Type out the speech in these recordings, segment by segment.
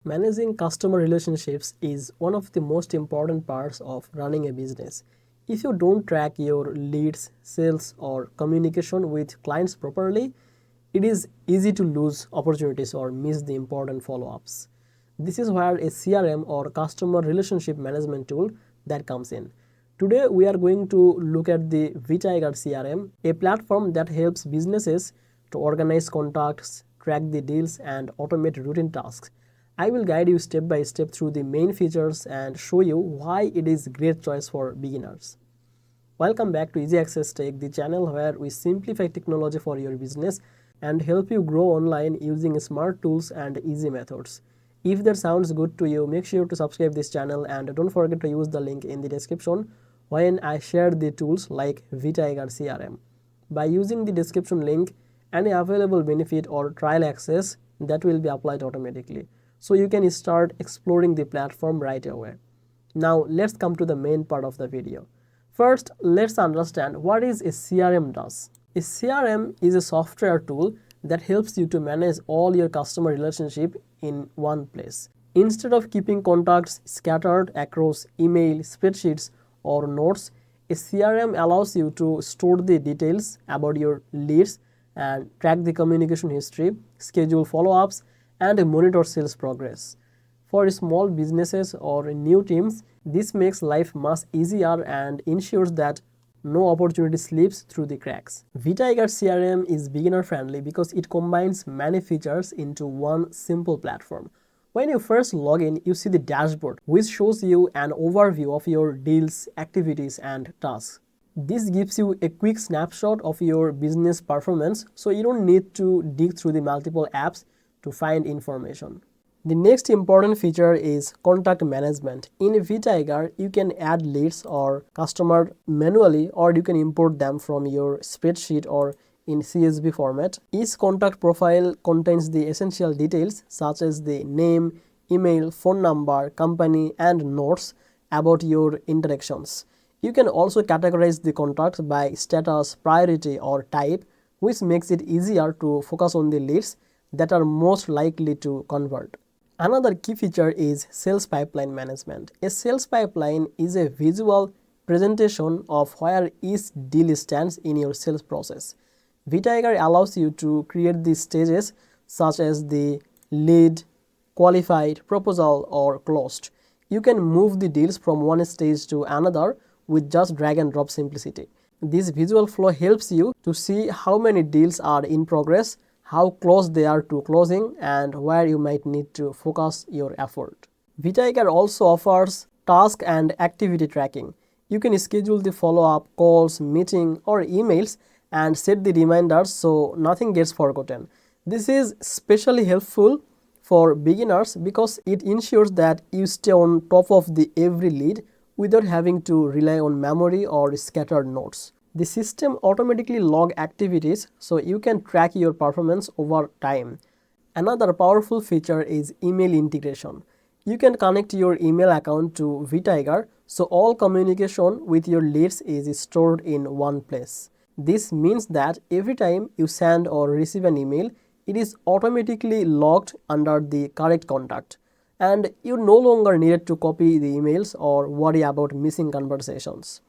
Managing customer relationships is one of the most important parts of running a business. If you don't track your leads, sales, or communication with clients properly, it is easy to lose opportunities or miss the important follow ups. This is where a CRM or customer relationship management tool that comes in. Today, we are going to look at the Vtiger CRM, a platform that helps businesses to organize contacts, track the deals, and automate routine tasks. I will guide you step by step through the main features and show you why it is a great choice for beginners. Welcome back to Easy Access Tech, the channel where we simplify technology for your business and help you grow online using smart tools and easy methods. If that sounds good to you, make sure to subscribe this channel and don't forget to use the link in the description when I share the tools like Vtiger CRM. By using the description link, any available benefit or trial access that will be applied automatically. So you can start exploring the platform right away. Now let's come to the main part of the video. First, let's understand what is a CRM does. A CRM is a software tool that helps you to manage all your customer relationship in one place. Instead of keeping contacts scattered across email, spreadsheets, or notes, a CRM allows you to store the details about your leads and track the communication history, schedule follow-ups, and monitor sales progress. For small businesses or new teams, this makes life much easier and ensures that no opportunity slips through the cracks. Vtiger CRM is beginner friendly because it combines many features into one simple platform. When you first log in, you see the dashboard, which shows you an overview of your deals, activities, and tasks. This gives you a quick snapshot of your business performance, so you don't need to dig through the multiple apps to find information. The next important feature is contact management. In Vtiger, you can add leads or customer manually, or you can import them from your spreadsheet or in CSV format. Each contact profile contains the essential details such as the name, email, phone number, company, and notes about your interactions. You can also categorize the contacts by status, priority, or type, which makes it easier to focus on the leads that are most likely to convert. Another key feature is sales pipeline management. A sales pipeline is a visual presentation of where each deal stands in your sales process. Vtiger allows you to create these stages such as the lead, qualified, proposal, or closed. You can move the deals from one stage to another with just drag and drop simplicity. This visual flow helps you to see how many deals are in progress, how close they are to closing, and where you might need to focus your effort. Vtiger also offers task and activity tracking. You can schedule the follow-up calls, meeting, or emails and set the reminders so nothing gets forgotten. This is especially helpful for beginners because it ensures that you stay on top of the every lead without having to rely on memory or scattered notes. The system automatically logs activities so you can track your performance over time. Another powerful feature is email integration. You can connect your email account to Vtiger so all communication with your leads is stored in one place. This means that every time you send or receive an email, it is automatically logged under the correct contact, and you no longer need to copy the emails or worry about missing conversations.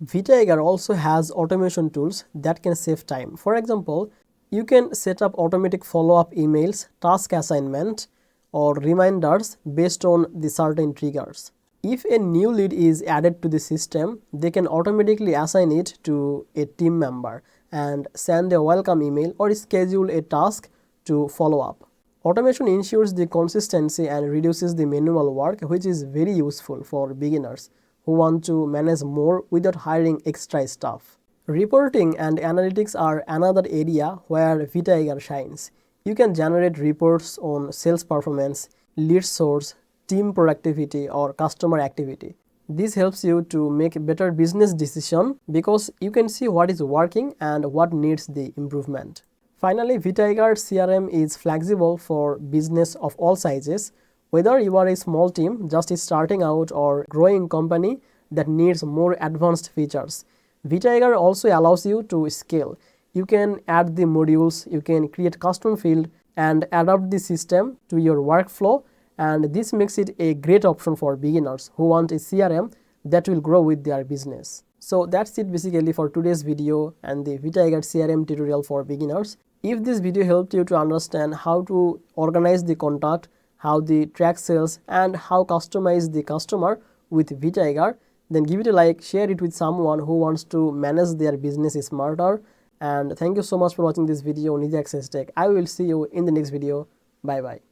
Vtiger also has automation tools that can save time. For example, you can set up automatic follow-up emails, task assignment, or reminders based on the certain triggers. If a new lead is added to the system, they can automatically assign it to a team member and send a welcome email or schedule a task to follow up. Automation ensures the consistency and reduces the manual work, which is very useful for beginners who want to manage more without hiring extra staff. Reporting and analytics are another area where Vtiger shines. You can generate reports on sales performance, lead source, team productivity, or customer activity. This helps you to make better business decisions because you can see what is working and what needs the improvement. Finally, Vtiger CRM is flexible for business of all sizes. Whether you are a small team just starting out or growing company that needs more advanced features, Vtiger also allows you to scale. You can add the modules, you can create custom field and adapt the system to your workflow and this makes it a great option for beginners who want a CRM that will grow with their business. So that's it basically for today's video and the Vtiger CRM tutorial for beginners. If this video helped you to understand how to organize the contact, how the track sales, and how customize the customer with Vtiger, then give it a like, share it with someone who wants to manage their business smarter. And thank you so much for watching this video on Easy Access Tech. I will see you in the next video. Bye bye.